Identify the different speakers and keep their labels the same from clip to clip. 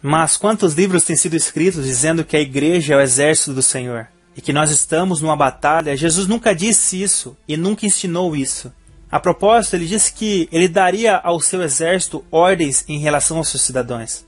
Speaker 1: Mas quantos livros têm sido escritos dizendo que a igreja é o exército do Senhor e que nós estamos numa batalha? Jesus nunca disse isso e nunca ensinou isso. A propósito, ele disse que ele daria ao seu exército ordens em relação aos seus cidadãos.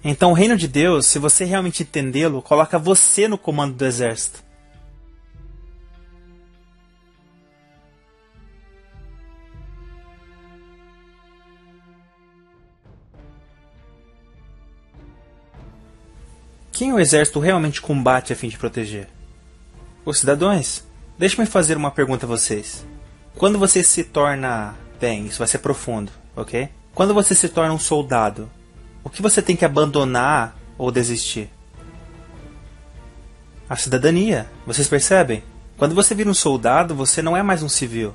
Speaker 1: Então o reino de Deus, se você realmente entendê-lo, coloca você no comando do exército. Quem o exército realmente combate a fim de proteger? Os cidadãos. Deixe-me fazer uma pergunta a vocês. Quando você se torna... Bem, isso vai ser profundo, ok? Quando você se torna um soldado, o que você tem que abandonar ou desistir? A cidadania. Vocês percebem? Quando você vira um soldado, você não é mais um civil.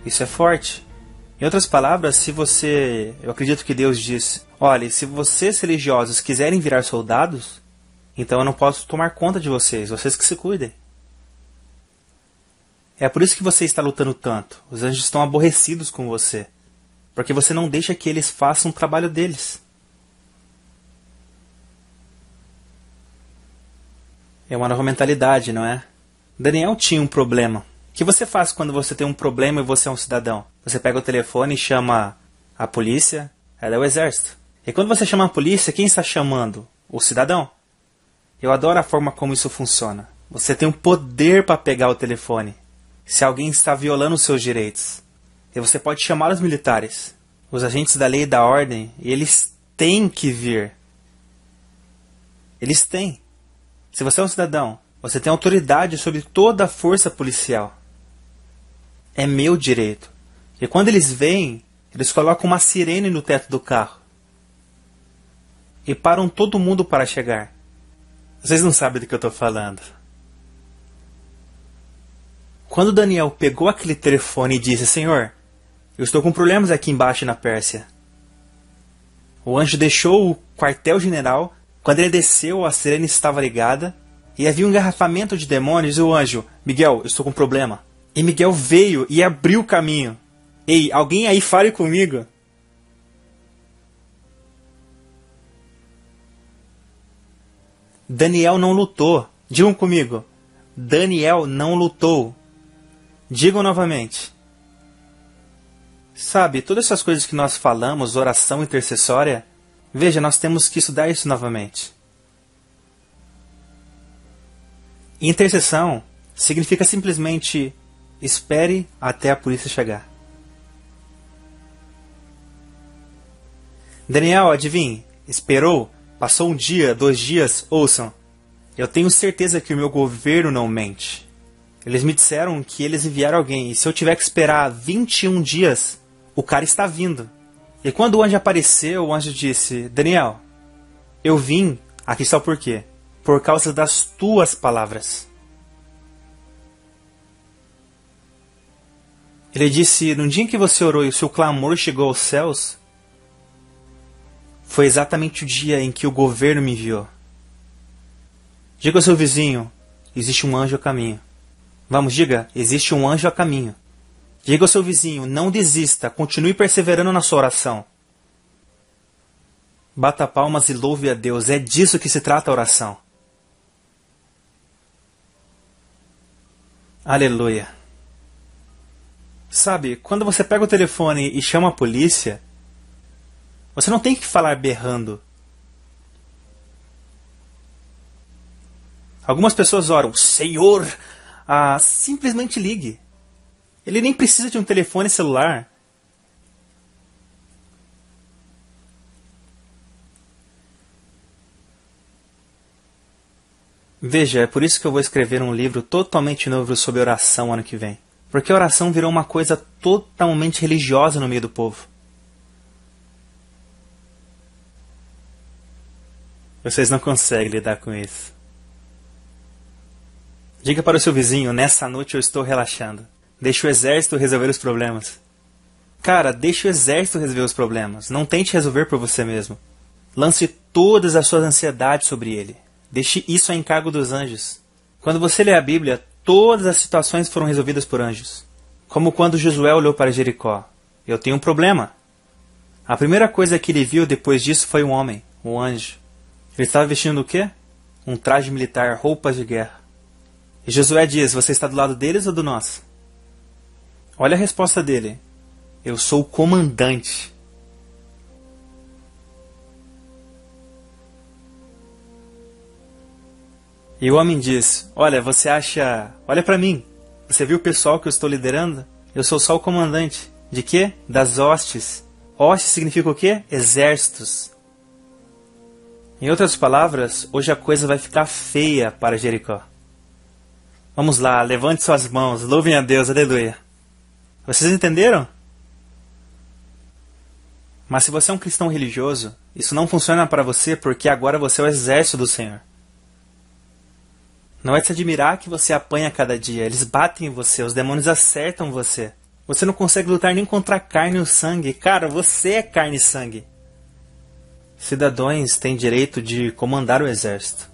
Speaker 1: Isso é forte. Em outras palavras, se você... Eu acredito que Deus diz... Olha, se vocês religiosos quiserem virar soldados, então eu não posso tomar conta de vocês. Vocês que se cuidem. É por isso que você está lutando tanto. Os anjos estão aborrecidos com você. Porque você não deixa que eles façam o trabalho deles. É uma nova mentalidade, não é? Daniel tinha um problema. O que você faz quando você tem um problema e você é um cidadão? Você pega o telefone e chama a polícia, ela é o exército. E quando você chama a polícia, quem está chamando? O cidadão. Eu adoro a forma como isso funciona. Você tem o poder para pegar o telefone. Se alguém está violando os seus direitos. E você pode chamar os militares. Os agentes da lei e da ordem. E eles têm que vir. Eles têm. Se você é um cidadão, você tem autoridade sobre toda a força policial. É meu direito. E quando eles vêm, eles colocam uma sirene no teto do carro. E param todo mundo para chegar. Vocês não sabem do que eu estou falando. Quando Daniel pegou aquele telefone e disse: Senhor, eu estou com problemas aqui embaixo na Pérsia. O anjo deixou o quartel-general. Quando ele desceu, a sirene estava ligada. E havia um engarrafamento de demônios. E o anjo: Miguel, eu estou com problema. E Miguel veio e abriu o caminho. Ei, alguém aí fale comigo. Daniel não lutou. Digam comigo. Daniel não lutou. Digam novamente. Sabe, todas essas coisas que nós falamos, oração intercessória, veja, nós temos que estudar isso novamente. Intercessão significa simplesmente espere até a polícia chegar. Daniel, adivinhe, esperou, passou um dia, 2 dias, ouçam. Eu tenho certeza que o meu governo não mente. Eles me disseram que eles enviaram alguém, e se eu tiver que esperar 21 dias, o cara está vindo. E quando o anjo apareceu, o anjo disse: Daniel, eu vim, aqui está o porquê. Por causa das tuas palavras. Ele disse: no dia em que você orou e o seu clamor chegou aos céus, foi exatamente o dia em que o governo me enviou. Diga ao seu vizinho: existe um anjo a caminho. Vamos, diga: existe um anjo a caminho. Diga ao seu vizinho: não desista, continue perseverando na sua oração. Bata palmas e louve a Deus, é disso que se trata a oração. Aleluia. Sabe, quando você pega o telefone e chama a polícia, você não tem que falar berrando. Algumas pessoas oram: Senhor, simplesmente ligue. Ele nem precisa de um telefone celular. Veja, é por isso que eu vou escrever um livro totalmente novo sobre oração ano que vem. Porque a oração virou uma coisa totalmente religiosa no meio do povo. Vocês não conseguem lidar com isso. Diga para o seu vizinho: nessa noite eu estou relaxando. Deixe o exército resolver os problemas. Cara, deixe o exército resolver os problemas. Não tente resolver por você mesmo. Lance todas as suas ansiedades sobre ele. Deixe isso a encargo dos anjos. Quando você lê a Bíblia, todas as situações foram resolvidas por anjos. Como quando Josué olhou para Jericó. Eu tenho um problema. A primeira coisa que ele viu depois disso foi um homem, um anjo. Ele estava vestindo o quê? Um traje militar, roupas de guerra. E Josué diz, você está do lado deles ou do nosso? Olha a resposta dele. Eu sou o comandante. E o homem diz, olha, você acha... Olha para mim. Você viu o pessoal que eu estou liderando? Eu sou só o comandante. De quê? Das hostes. Hostes significa o quê? Exércitos. Em outras palavras, hoje a coisa vai ficar feia para Jericó. Vamos lá, levante suas mãos, louvem a Deus, aleluia. Vocês entenderam? Mas se você é um cristão religioso, isso não funciona para você porque agora você é o exército do Senhor. Não é de se admirar que você apanha a cada dia. Eles batem em você, os demônios acertam você. Você não consegue lutar nem contra a carne e o sangue. Cara, você é carne e sangue. Cidadãos têm direito de comandar o exército.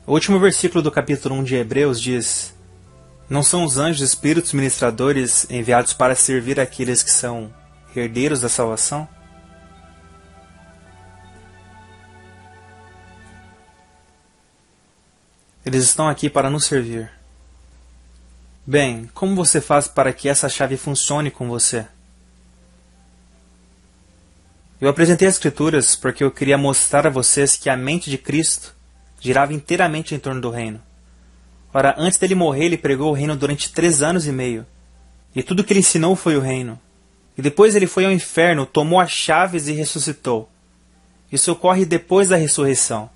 Speaker 1: O último versículo do capítulo 1 de Hebreus diz: não são os anjos espíritos ministradores enviados para servir aqueles que são herdeiros da salvação? Eles estão aqui para nos servir. Bem, como você faz para que essa chave funcione com você? Eu apresentei as Escrituras porque eu queria mostrar a vocês que a mente de Cristo girava inteiramente em torno do reino. Ora, antes dele morrer, ele pregou o reino durante 3 anos e meio. E tudo que ele ensinou foi o reino. E depois ele foi ao inferno, tomou as chaves e ressuscitou. Isso ocorre depois da ressurreição.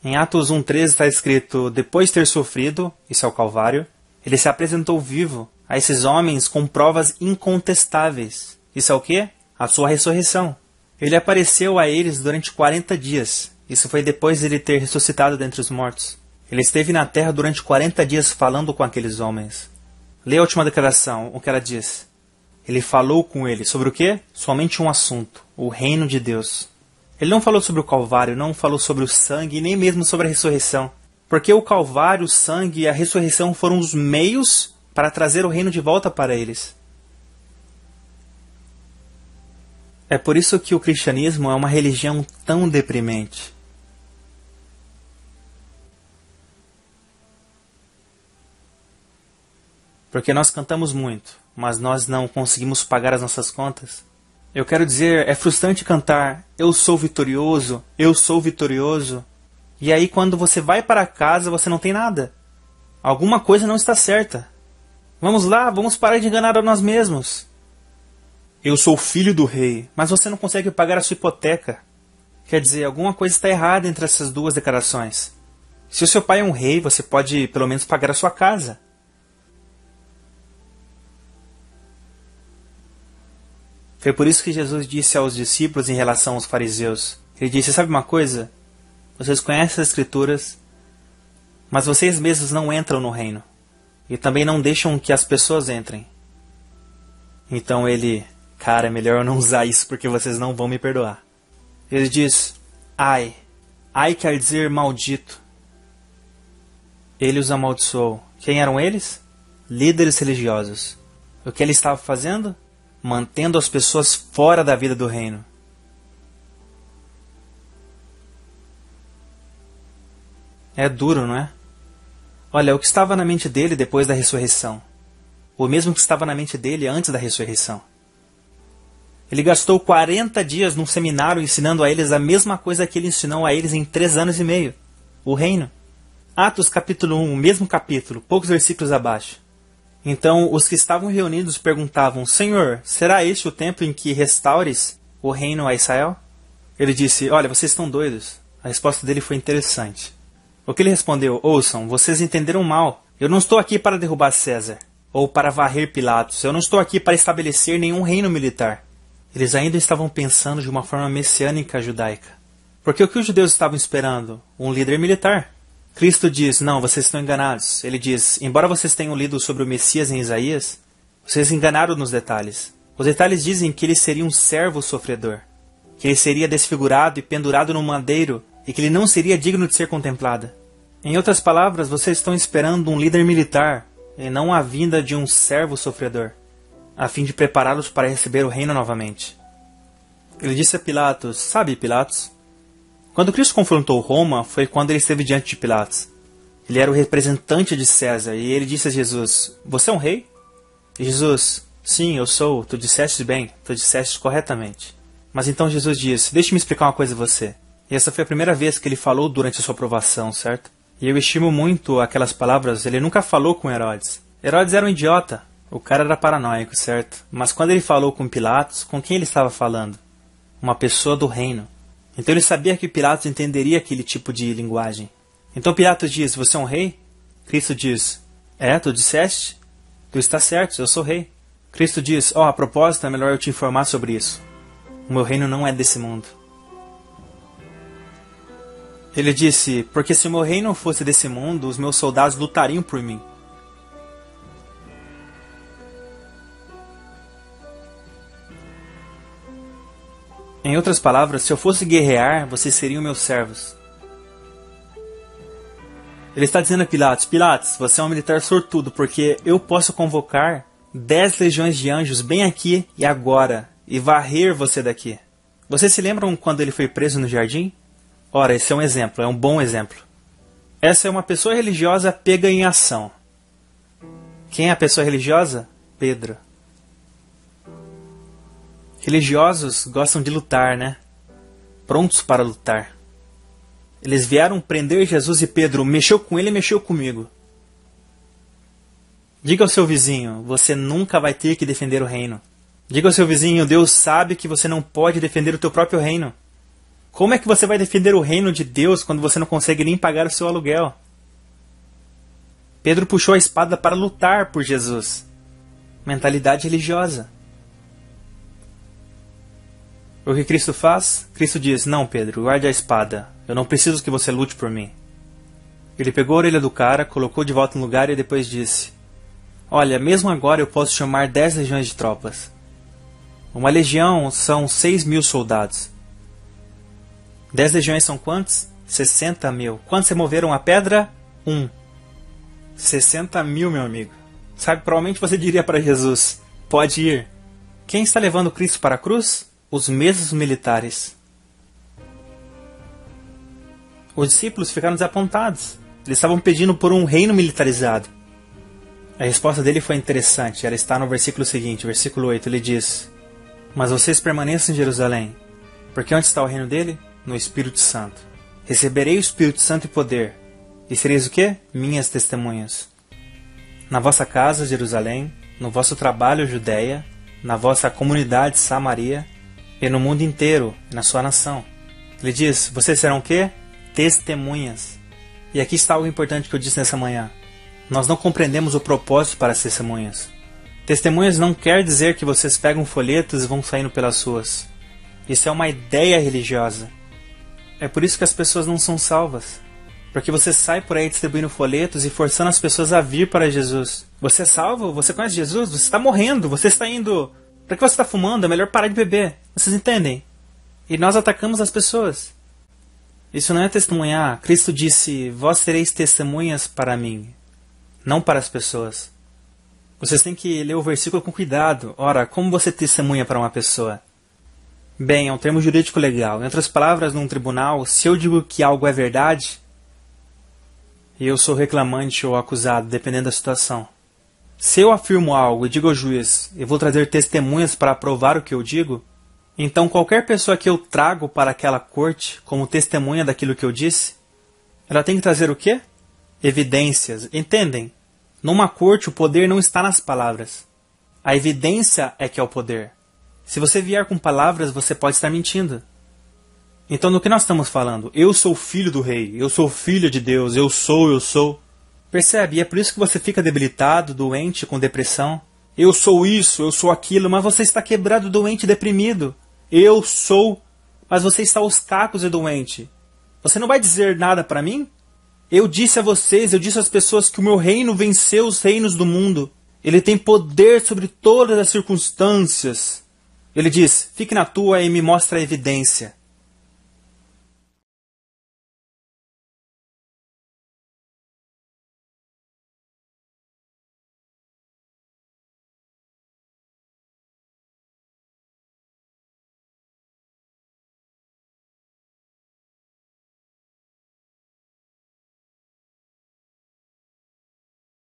Speaker 1: Em Atos 1,13 está escrito, depois de ter sofrido, isso é o Calvário, ele se apresentou vivo a esses homens com provas incontestáveis. Isso é o quê? A sua ressurreição. Ele apareceu a eles durante 40 dias. Isso foi depois de ele ter ressuscitado dentre os mortos. Ele esteve na terra durante 40 dias falando com aqueles homens. Leia a última declaração, o que ela diz. Ele falou com eles sobre o quê? Somente um assunto, o reino de Deus. Ele não falou sobre o Calvário, não falou sobre o sangue, nem mesmo sobre a ressurreição. Porque o Calvário, o sangue e a ressurreição foram os meios para trazer o reino de volta para eles. É por isso que o cristianismo é uma religião tão deprimente. Porque nós cantamos muito, mas nós não conseguimos pagar as nossas contas. Eu quero dizer, é frustrante cantar, eu sou vitorioso, e aí quando você vai para casa você não tem nada. Alguma coisa não está certa. Vamos lá, vamos parar de enganar a nós mesmos. Eu sou filho do rei, mas você não consegue pagar a sua hipoteca. Quer dizer, alguma coisa está errada entre essas duas declarações. Se o seu pai é um rei, você pode pelo menos pagar a sua casa. Foi por isso que Jesus disse aos discípulos em relação aos fariseus. Ele disse, sabe uma coisa? Vocês conhecem as Escrituras, mas vocês mesmos não entram no reino. E também não deixam que as pessoas entrem. Então ele, cara, é melhor eu não usar isso porque vocês não vão me perdoar. Ele diz, ai quer dizer maldito. Ele os amaldiçoou. Quem eram eles? Líderes religiosos. O que ele estava fazendo? Mantendo as pessoas fora da vida do reino. É duro, não é? Olha, o que estava na mente dele depois da ressurreição. O mesmo que estava na mente dele antes da ressurreição. Ele gastou 40 dias num seminário ensinando a eles a mesma coisa que ele ensinou a eles em 3 anos e meio. O reino. Atos capítulo 1, mesmo capítulo, poucos versículos abaixo. Então, os que estavam reunidos perguntavam, Senhor, será este o tempo em que restaures o reino a Israel? Ele disse, olha, vocês estão doidos. A resposta dele foi interessante. O que ele respondeu, ouçam, vocês entenderam mal. Eu não estou aqui para derrubar César, ou para varrer Pilatos. Eu não estou aqui para estabelecer nenhum reino militar. Eles ainda estavam pensando de uma forma messiânica judaica. Porque o que os judeus estavam esperando? Um líder militar. Cristo diz, não, vocês estão enganados. Ele diz, embora vocês tenham lido sobre o Messias em Isaías, vocês enganaram nos detalhes. Os detalhes dizem que ele seria um servo sofredor, que ele seria desfigurado e pendurado no madeiro e que ele não seria digno de ser contemplado. Em outras palavras, vocês estão esperando um líder militar e não a vinda de um servo sofredor. a fim de prepará-los para receber o reino novamente. Ele disse a Pilatos: sabe, Pilatos, quando Cristo confrontou Roma foi quando ele esteve diante de Pilatos. Ele era o representante de César e ele disse a Jesus: você é um rei? E Jesus: sim, eu sou, tu disseste bem, tu disseste corretamente. Mas então Jesus disse: deixe-me explicar uma coisa a você. E essa foi a primeira vez que ele falou durante a sua aprovação, certo? E eu estimo muito aquelas palavras. Ele nunca falou com Herodes. Herodes era um idiota. O cara era paranoico, certo? Mas quando ele falou com Pilatos, com quem ele estava falando? Uma pessoa do reino. Então ele sabia que Pilatos entenderia aquele tipo de linguagem. Então Pilatos diz: você é um rei? Cristo diz: tu disseste? Tu está certo, eu sou rei. Cristo diz: a propósito, é melhor eu te informar sobre isso. O meu reino não é desse mundo. Ele disse: porque se o meu reino fosse desse mundo, os meus soldados lutariam por mim. Em outras palavras, se eu fosse guerrear, vocês seriam meus servos. Ele está dizendo a Pilatos: Pilatos, você é um militar sortudo, porque eu posso convocar 10 legiões de anjos bem aqui e agora, e varrer você daqui. Vocês se lembram quando ele foi preso no jardim? Ora, esse é um exemplo, é um bom exemplo. Essa é uma pessoa religiosa pega em ação. Quem é a pessoa religiosa? Pedro. Religiosos gostam de lutar, né? Prontos para lutar. Eles vieram prender Jesus e Pedro mexeu com ele e mexeu comigo. Diga ao seu vizinho: você nunca vai ter que defender o reino. Diga ao seu vizinho: Deus sabe que você não pode defender o teu próprio reino. Como é que você vai defender o reino de Deus quando você não consegue nem pagar o seu aluguel? Pedro puxou a espada para lutar por Jesus. Mentalidade religiosa. O que Cristo faz? Cristo diz: não, Pedro, guarde a espada. Eu não preciso que você lute por mim. Ele pegou a orelha do cara, colocou de volta no lugar e depois disse: olha, mesmo agora eu posso chamar 10 legiões de tropas. Uma legião são 6.000 soldados. 10 legiões são quantos? 60.000. Quantos removeram a pedra? 1. 60.000, meu amigo. Sabe, provavelmente você diria para Jesus: pode ir. Quem está levando Cristo para a cruz? Os mesmos militares. Os discípulos ficaram desapontados. Eles estavam pedindo por um reino militarizado. A resposta dele foi interessante. Ela está no versículo seguinte, versículo 8. Ele diz: mas vocês permaneçam em Jerusalém, porque onde está o reino dele? No Espírito Santo. Receberei o Espírito Santo e poder, e sereis o quê? Minhas testemunhas. Na vossa casa, Jerusalém, no vosso trabalho, Judéia, na vossa comunidade, Samaria, e no mundo inteiro, e na sua nação. Ele diz: vocês serão o quê? Testemunhas. E aqui está algo importante que eu disse nessa manhã. Nós não compreendemos o propósito para as testemunhas. Testemunhas não quer dizer que vocês pegam folhetos e vão saindo pelas ruas. Isso é uma ideia religiosa. É por isso que as pessoas não são salvas. Porque você sai por aí distribuindo folhetos e forçando as pessoas a vir para Jesus. Você é salvo? Você conhece Jesus? Você está morrendo? Você está indo... Para que você está fumando? É melhor parar de beber. Vocês entendem? E nós atacamos as pessoas. Isso não é testemunhar. Cristo disse: vós sereis testemunhas para mim, não para as pessoas. Vocês têm que ler o versículo com cuidado. Ora, como você testemunha para uma pessoa? Bem, é um termo jurídico legal. Em outras palavras, num tribunal, se eu digo que algo é verdade, e eu sou reclamante ou acusado, dependendo da situação. Se eu afirmo algo e digo ao juiz: eu vou trazer testemunhas para provar o que eu digo, então qualquer pessoa que eu trago para aquela corte como testemunha daquilo que eu disse, ela tem que trazer o quê? Evidências. Entendem? Numa corte, o poder não está nas palavras. A evidência é que é o poder. Se você vier com palavras, você pode estar mentindo. Então, do que nós estamos falando? Eu sou filho do rei, eu sou filho de Deus, eu sou. Percebe? E é por isso que você fica debilitado, doente, com depressão. Eu sou isso, eu sou aquilo, mas você está quebrado, doente, deprimido. Eu sou, mas você está aos cacos e doente. Você não vai dizer nada para mim? Eu disse a vocês, eu disse às pessoas que o meu reino venceu os reinos do mundo. Ele tem poder sobre todas as circunstâncias. Ele diz: fique na tua e me mostra a evidência.